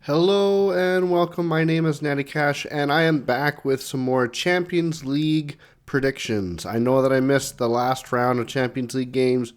Hello and welcome. My name is Natty Cash, and I am back with some more Champions League predictions. I know that I missed the last round of Champions League games,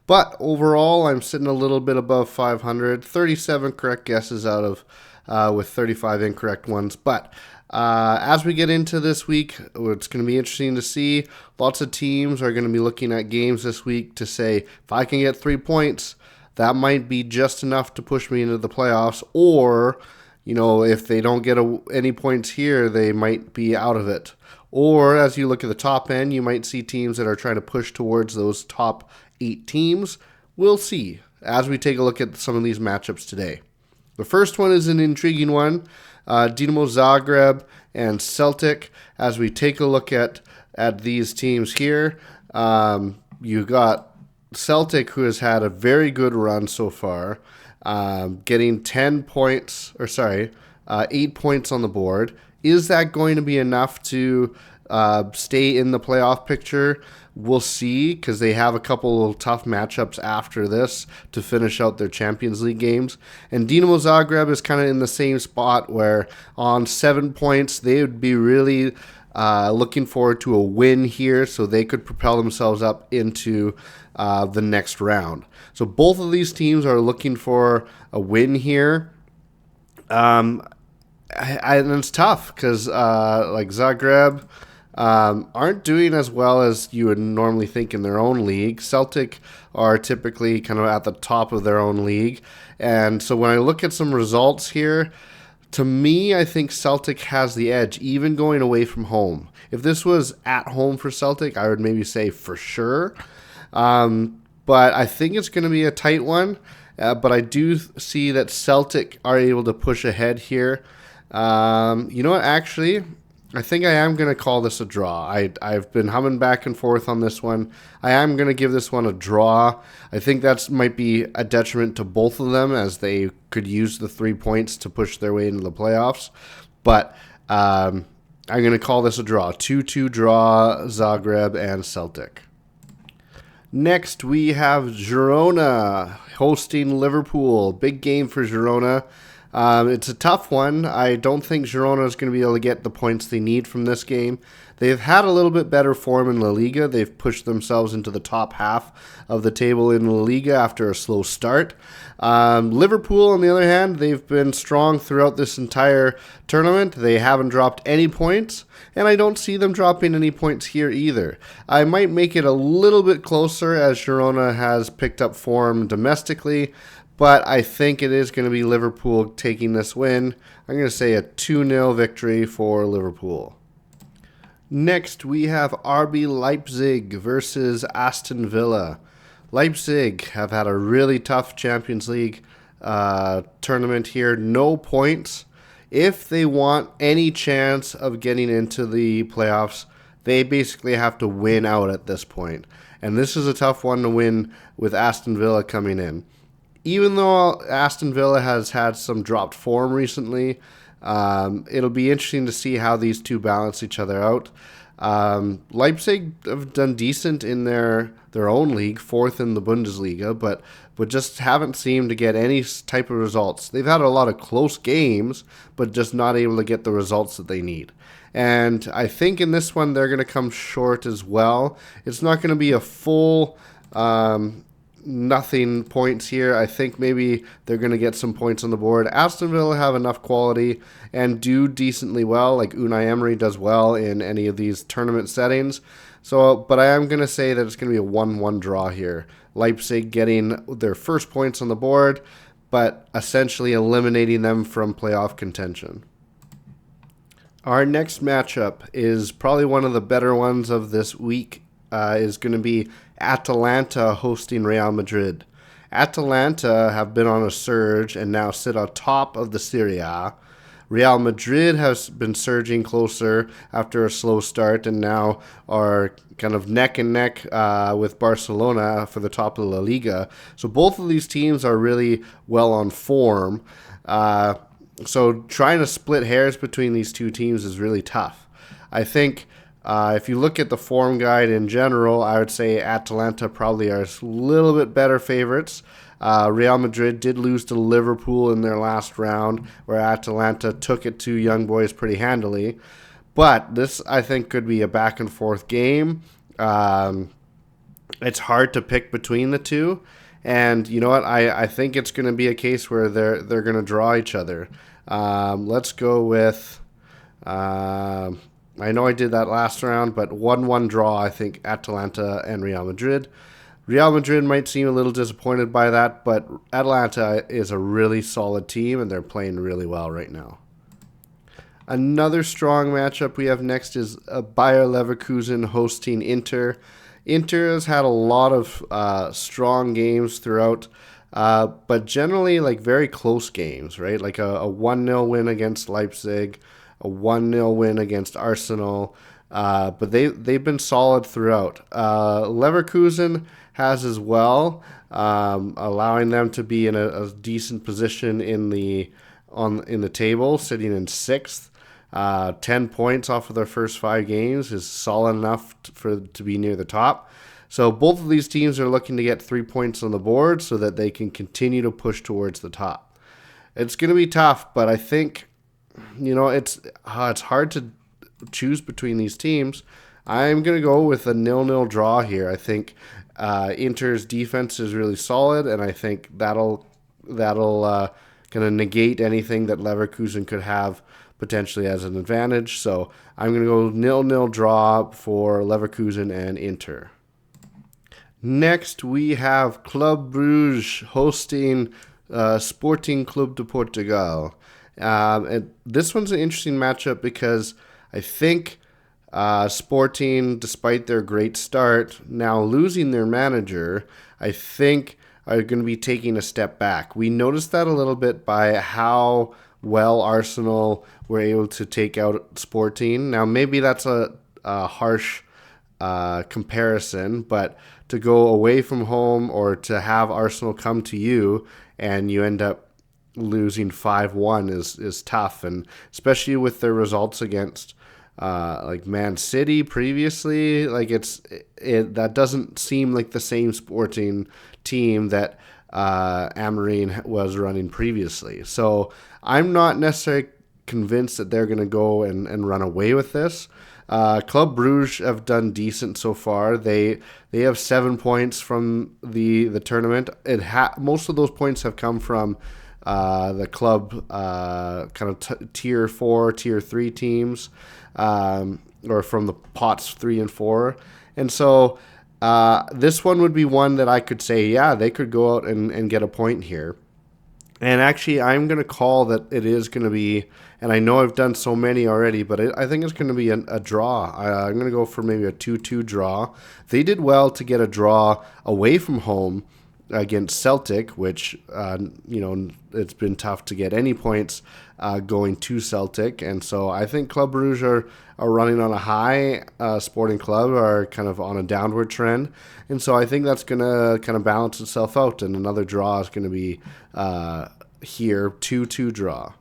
but overall, I'm sitting a little bit above 500. 37 correct guesses out of with 35 incorrect ones. But as we get into this week, it's going to be interesting to see. Lots of teams are going to be looking at games this week to say, if I can get 3 points, that might be just enough to push me into the playoffs. Or, if they don't get any points here, they might be out of it. Or as you look at the top end, you might see teams that are trying to push towards those top 8 teams. We'll see as we take a look at some of these matchups today. The first one is an intriguing one. Dinamo Zagreb and Celtic. As we take a look at these teams here, you got Celtic, who has had a very good run so far, getting 8 points on the board. Is that going to be enough to stay in the playoff picture? We'll see, because they have a couple of tough matchups after this to finish out their Champions League games. And Dinamo Zagreb is kind of in the same spot where on 7 points, they would be really looking forward to a win here so they could propel themselves up into the next round. So both of these teams are looking for a win here. And it's tough because like Zagreb aren't doing as well as you would normally think in their own league. Celtic are typically kind of at the top of their own league. And so when I look at some results here, to me, I think Celtic has the edge, even going away from home. If this was at home for Celtic, I would maybe say for sure. But I think it's going to be a tight one. But I do see that Celtic are able to push ahead here. You know what? Actually, I think I am going to call this a draw. I've been humming back and forth on this one. I am going to give this one a draw. I think that might be a detriment to both of them, as they could use the 3 points to push their way into the playoffs. But I'm going to call this a draw. 2-2 draw, Zagreb and Celtic. Next, we have Girona hosting Liverpool. Big game for Girona. It's a tough one. I don't think Girona is going to be able to get the points they need from this game. They've had a little bit better form in La Liga. They've pushed themselves into the top half of the table in La Liga after a slow start. Liverpool, on the other hand, they've been strong throughout this entire tournament. They haven't dropped any points, and I don't see them dropping any points here either. I might make it a little bit closer as Girona has picked up form domestically, but I think it is going to be Liverpool taking this win. I'm going to say a 2-0 victory for Liverpool. Next, we have RB Leipzig versus Aston Villa. Leipzig have had a really tough Champions League tournament here. No points. If they want any chance of getting into the playoffs, they basically have to win out at this point. And this is a tough one to win with Aston Villa coming in. Even though Aston Villa has had some dropped form recently, it'll be interesting to see how these two balance each other out. Leipzig have done decent in their own league, 4th in the Bundesliga, but just haven't seemed to get any type of results. They've had a lot of close games, but just not able to get the results that they need. And I think in this one, they're going to come short as well. It's not going to be a full nothing points here. I think maybe they're going to get some points on the board. Aston Villa have enough quality and do decently well, like Unai Emery does well in any of these tournament settings. But I am going to say that it's going to be a 1-1 draw here. Leipzig getting their first points on the board, but essentially eliminating them from playoff contention. Our next matchup is probably one of the better ones of this week. Is going to be Atalanta hosting Real Madrid. Atalanta have been on a surge and now sit on top of the Serie A. Real Madrid has been surging closer after a slow start and now are kind of neck and neck with Barcelona for the top of La Liga. So both of these teams are really well on form. So trying to split hairs between these two teams is really tough. I think if you look at the form guide in general, I would say Atalanta probably are a little bit better favorites. Real Madrid did lose to Liverpool in their last round, where Atalanta took it to Young Boys pretty handily. But this, I think, could be a back and forth game. It's hard to pick between the two. And you know what? I think it's going to be a case where they're going to draw each other. Let's go with. I know I did that last round, but 1-1 draw, I think, Atalanta and Real Madrid. Real Madrid might seem a little disappointed by that, but Atalanta is a really solid team, and they're playing really well right now. Another strong matchup we have next is Bayer Leverkusen hosting Inter. Inter has had a lot of strong games throughout, but generally like very close games, right? Like a 1-0 win against Leipzig, a 1-0 win against Arsenal, but they've been solid throughout. Leverkusen has as well, allowing them to be in a decent position in the table, sitting in sixth. 10 points off of their first 5 games is solid enough to be near the top. So both of these teams are looking to get 3 points on the board so that they can continue to push towards the top. It's going to be tough, but I think, it's hard to choose between these teams. I'm going to go with a 0-0 draw here. I think Inter's defense is really solid, and I think that'll kind of negate anything that Leverkusen could have potentially as an advantage. So I'm going to go 0-0 draw for Leverkusen and Inter. Next, we have Club Brugge hosting Sporting Club de Portugal. And this one's an interesting matchup because I think Sporting, despite their great start, now losing their manager, I think are going to be taking a step back. We noticed that a little bit by how well Arsenal were able to take out Sporting. Now, maybe that's a harsh comparison, but to go away from home or to have Arsenal come to you and you end up losing 5-1 is tough, and especially with their results against like Man City previously, like that doesn't seem like the same Sporting team that Amorim was running previously. So I'm not necessarily convinced that they're going to go and run away with this. Club Brugge have done decent so far. They have 7 points from the tournament. Most of those points have come from the club kind of tier 4, tier 3 teams, or from the pots 3 and 4. And so this one would be one that I could say, yeah, they could go out and get a point here. And actually, I'm going to call that it is going to be, and I know I've done so many already, but I think it's going to be a draw. I'm going to go for maybe a 2-2 draw. They did well to get a draw away from home against Celtic, which, it's been tough to get any points going to Celtic. And so I think Club Brugge are running on a high. Sporting Club are kind of on a downward trend. And so I think that's going to kind of balance itself out. And another draw is going to be here, 2-2 draw.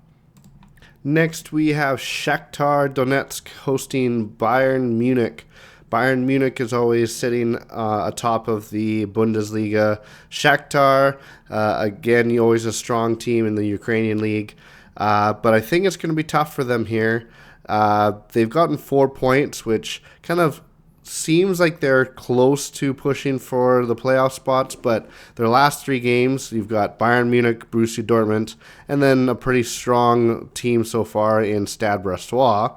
Next, we have Shakhtar Donetsk hosting Bayern Munich. Bayern Munich is always sitting atop of the Bundesliga. Shakhtar, again, always a strong team in the Ukrainian league. But I think it's going to be tough for them here. They've gotten 4 points, which kind of seems like they're close to pushing for the playoff spots. But their last 3 games, you've got Bayern Munich, Borussia Dortmund, and then a pretty strong team so far in Stade Brestois.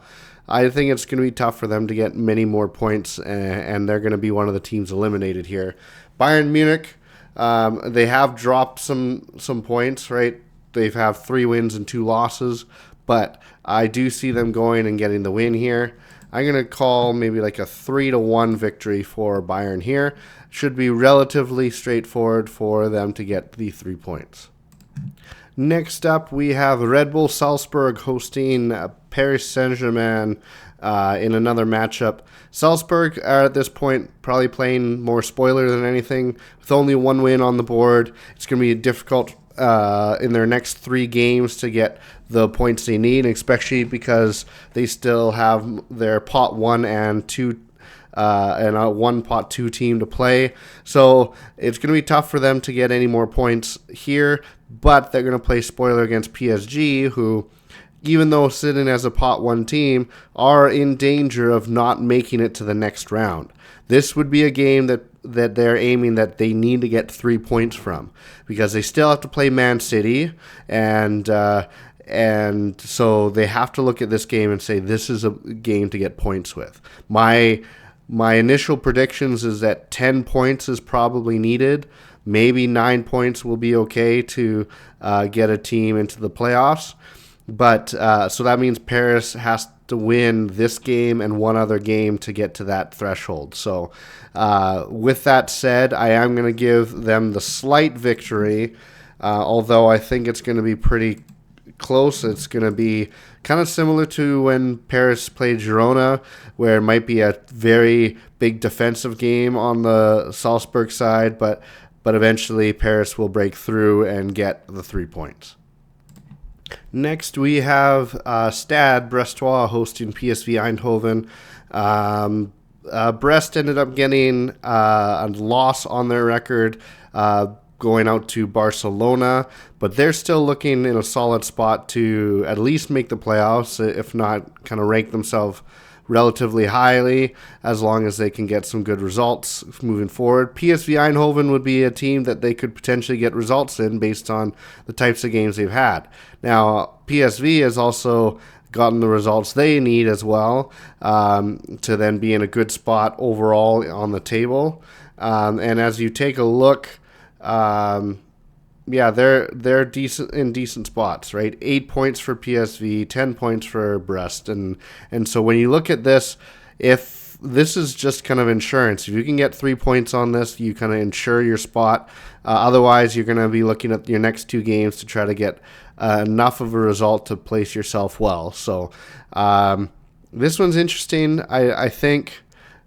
I think it's going to be tough for them to get many more points, and they're going to be one of the teams eliminated here. Bayern Munich, they have dropped some points, right? They have 3 wins and 2 losses, but I do see them going and getting the win here. I'm going to call maybe like a 3-1 victory for Bayern here. Should be relatively straightforward for them to get the 3 points. Next up, we have Red Bull Salzburg hosting Paris Saint-Germain in another matchup. Salzburg are at this point probably playing more spoiler than anything. With only 1 win on the board, it's going to be difficult in their next 3 games to get the points they need, especially because they still have their pot 1 and 2 and a one pot two team to play. So it's going to be tough for them to get any more points here, but they're going to play spoiler against PSG, who, even though sitting as a pot one team, are in danger of not making it to the next round. This would be a game that they're aiming that they need to get 3 points from, because they still have to play Man City, and so they have to look at this game and say this is a game to get points with. My initial predictions is that 10 points is probably needed. Maybe 9 points will be okay to get a team into the playoffs. But so that means Paris has to win this game and one other game to get to that threshold. So with that said, I am going to give them the slight victory, although I think it's going to be pretty close. It's going to be kind of similar to when Paris played Girona, where it might be a very big defensive game on the Salzburg side, but eventually Paris will break through and get the 3 points. Next, we have Stade Brestois hosting PSV Eindhoven. Brest ended up getting a loss on their record, going out to Barcelona, but they're still looking in a solid spot to at least make the playoffs, if not kind of rank themselves relatively highly, as long as they can get some good results moving forward. PSV Eindhoven would be a team that they could potentially get results in based on the types of games they've had. Now, PSV has also gotten the results they need as well, to then be in a good spot overall on the table. And as you take a look, they're decent spots, right? 8 points for PSV, 10 points for Brest, and so when you look at this, if this is just kind of insurance, if you can get 3 points on this, you kind of insure your spot. Otherwise, you're going to be looking at your next 2 games to try to get enough of a result to place yourself well. So this one's interesting. I think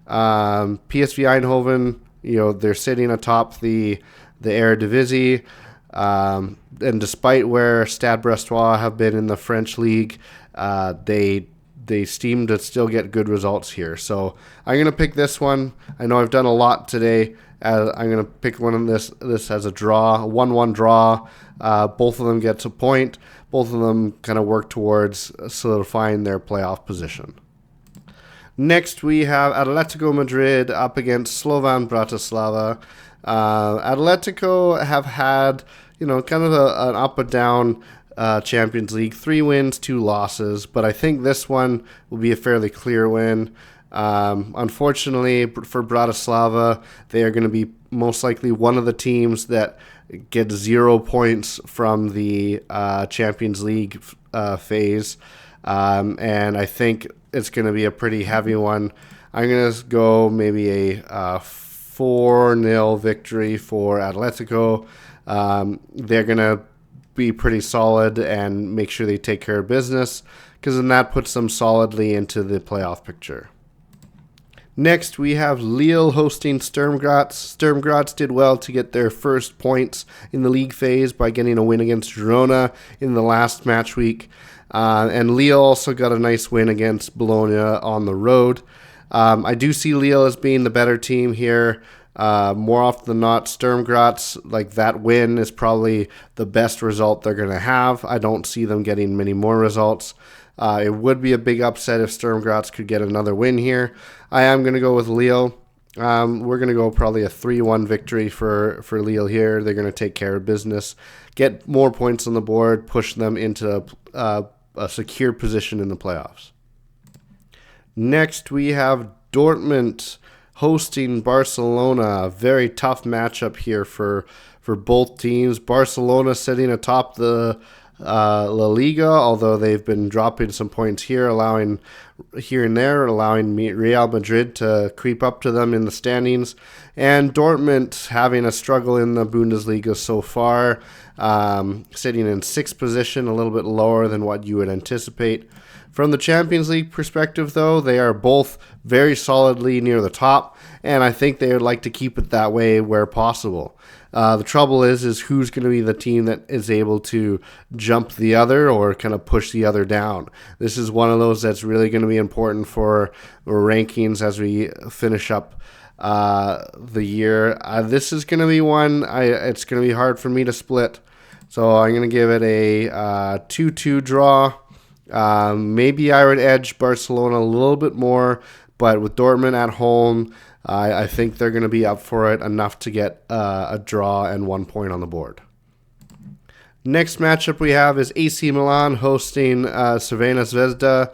PSV Eindhoven, they're sitting atop the Eredivisie. And despite where Stade Brestois have been in the French league, they seem to still get good results here. So I'm going to pick this one. I know I've done a lot today. I'm going to pick one of this as a draw, 1-1 draw. Both of them gets a point. Both of them kind of work towards solidifying their playoff position. Next, we have Atletico Madrid up against Slovan Bratislava. Atletico have had, kind of an up and down Champions League, 3 wins, 2 losses, but I think this one will be a fairly clear win. Unfortunately for Bratislava, they are going to be most likely one of the teams that get 0 points from the Champions League phase, and I think it's going to be a pretty heavy one. I'm going to go maybe a 4-0 victory for Atletico. They're going to be pretty solid and make sure they take care of business, because then that puts them solidly into the playoff picture. Next, we have Lille hosting Sturm Graz. Sturm Graz did well to get their first points in the league phase by getting a win against Girona in the last match week. And Lille also got a nice win against Bologna on the road. I do see Lille as being the better team here. More often than not, Sturm Graz, that win is probably the best result they're going to have. I don't see them getting many more results. It would be a big upset if Sturm Graz could get another win here. I am going to go with Lille. We're going to go probably a 3-1 victory for Lille here. They're going to take care of business, get more points on the board, push them into a secure position in the playoffs. Next, we have Dortmund hosting Barcelona. A very tough matchup here for both teams. Barcelona sitting atop the La Liga, although they've been dropping some points here, allowing Real Madrid to creep up to them in the standings, and Dortmund having a struggle in the Bundesliga so far, sitting in 6th position, a little bit lower than what you would anticipate. From the Champions League perspective, though, they are both very solidly near the top, and I think they would like to keep it that way where possible. The trouble is who's going to be the team that is able to jump the other or kind of push the other down. This is one of those that's really going to be important for rankings as we finish up the year. This is going to be one, it's going to be hard for me to split. So I'm going to give it a 2-2 draw. Maybe I would edge Barcelona a little bit more, but with Dortmund at home, I think they're going to be up for it enough to get a draw and 1 point on the board. Next matchup we have is AC Milan hosting Crvena Zvezda.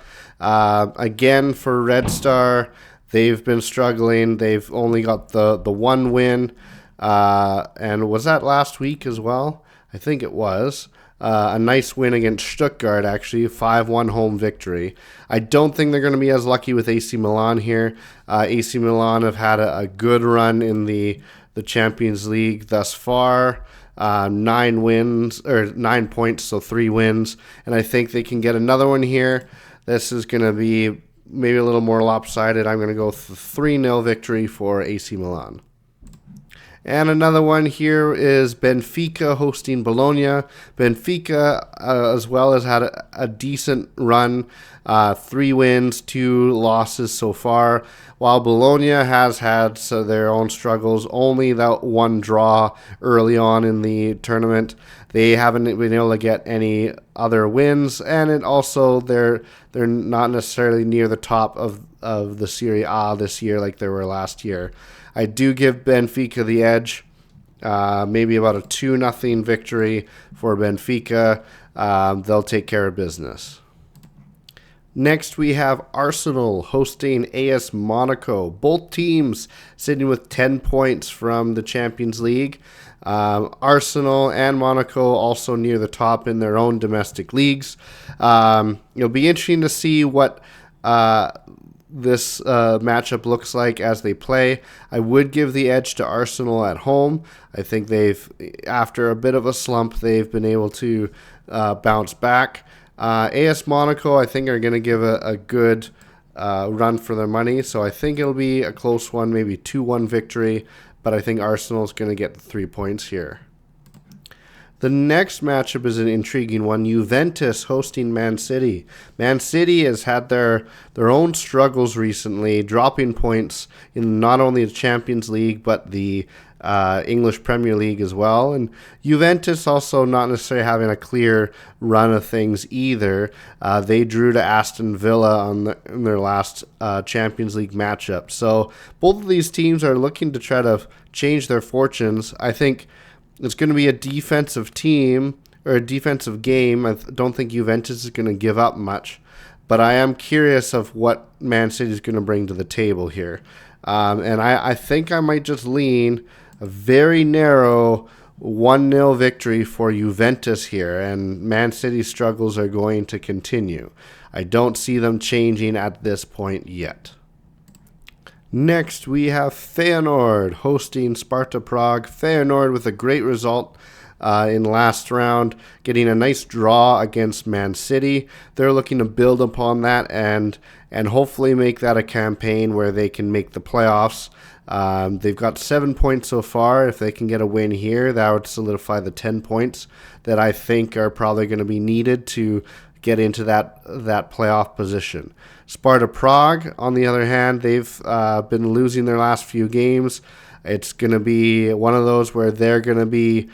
Again, for Red Star, they've been struggling. They've only got the one win. And was that last week as well? I think it was. A nice win against Stuttgart, actually, 5-1 home victory. I don't think they're going to be as lucky with AC Milan here. AC Milan have had a good run in the Champions League thus far. 9 wins, or 9 points, so 3 wins. And I think they can get another one here. This is going to be maybe a little more lopsided. I'm going to go 3-0 victory for AC Milan. And another one here is Benfica hosting Bologna. Benfica, as well, has had a decent run, 3 wins, 2 losses so far, while Bologna has had their own struggles, only that 1 draw early on in the tournament. They haven't been able to get any other wins, and it also they're not necessarily near the top of the Serie A this year like they were last year. I do give Benfica the edge, maybe about a 2-0 victory for Benfica. They'll take care of business. Next, we have Arsenal hosting AS Monaco. Both teams sitting with 10 points from the Champions League. Arsenal and Monaco also near the top in their own domestic leagues. It'll be interesting to see what this matchup looks like as they play. I would give the edge to Arsenal at home. I think after a bit of a slump, they've been able to bounce back. AS Monaco, I think, are going to give a good run for their money, so I think it'll be a close one, maybe 2-1 victory, but I think Arsenal's going to get the 3 points here. The next matchup is an intriguing one. Juventus hosting Man City. Man City has had their own struggles recently, dropping points in not only the Champions League, but the English Premier League as well. And Juventus also not necessarily having a clear run of things either. They drew to Aston Villa in their last Champions League matchup. So both of these teams are looking to try to change their fortunes. I think it's going to be a defensive team, or a defensive game. I don't think Juventus is going to give up much, but I am curious of what Man City is going to bring to the table here. And I think I might just lean a very narrow 1-0 victory for Juventus here, and Man City's struggles are going to continue. I don't see them changing at this point yet. Next, we have Feyenoord hosting Sparta Prague. Feyenoord with a great result in last round, getting a nice draw against Man City. They're looking to build upon that and hopefully make that a campaign where they can make the playoffs. They've got 7 points so far. If they can get a win here, that would solidify the 10 points that I think are probably going to be needed to get into that playoff position. Sparta Prague, on the other hand, they've been losing their last few games. It's going to be one of those where they're going to be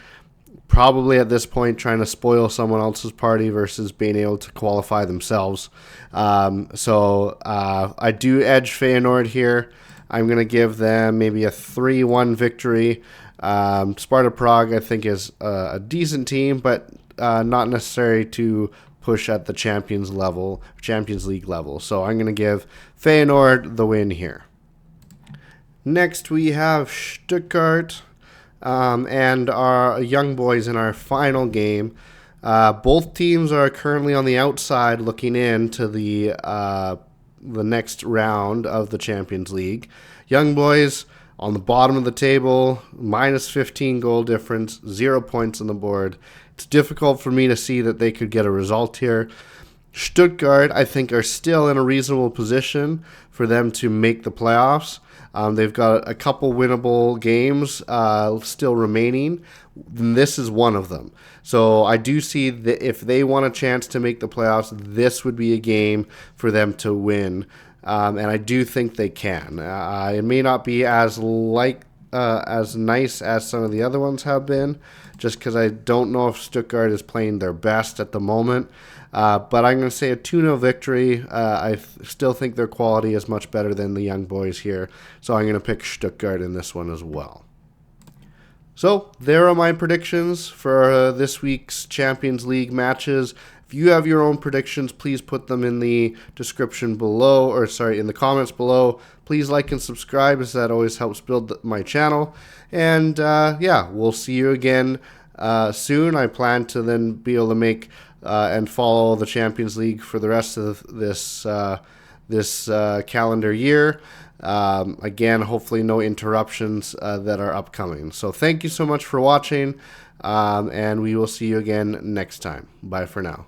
probably at this point trying to spoil someone else's party versus being able to qualify themselves. So I do edge Feyenoord here. I'm going to give them maybe a 3-1 victory. Sparta Prague, I think, is a decent team, but not necessary to push at the Champions League level. So I'm going to give Feyenoord the win here. Next, we have Stuttgart and our young boys in our final game. Both teams are currently on the outside looking into the next round of the Champions League. Young boys on the bottom of the table, minus 15 goal difference, 0 points on the board. It's difficult for me to see that they could get a result here. Stuttgart, I think, are still in a reasonable position for them to make the playoffs. They've got a couple winnable games still remaining. This is one of them. So I do see that if they want a chance to make the playoffs, this would be a game for them to win. And I do think they can. It may not be as nice as some of the other ones have been, just because I don't know if Stuttgart is playing their best at the moment. But I'm going to say a 2-0 victory. I still think their quality is much better than the young boys here, so I'm going to pick Stuttgart in this one as well. So there are my predictions for this week's Champions League matches. If you have your own predictions, please put them in the description below, or sorry, in the comments below. Please like and subscribe, as that always helps build my channel. And yeah, we'll see you again soon. I plan to then be able to make and follow the Champions League for the rest of this calendar year. Again, hopefully no interruptions that are upcoming. So thank you so much for watching, and we will see you again next time. Bye for now.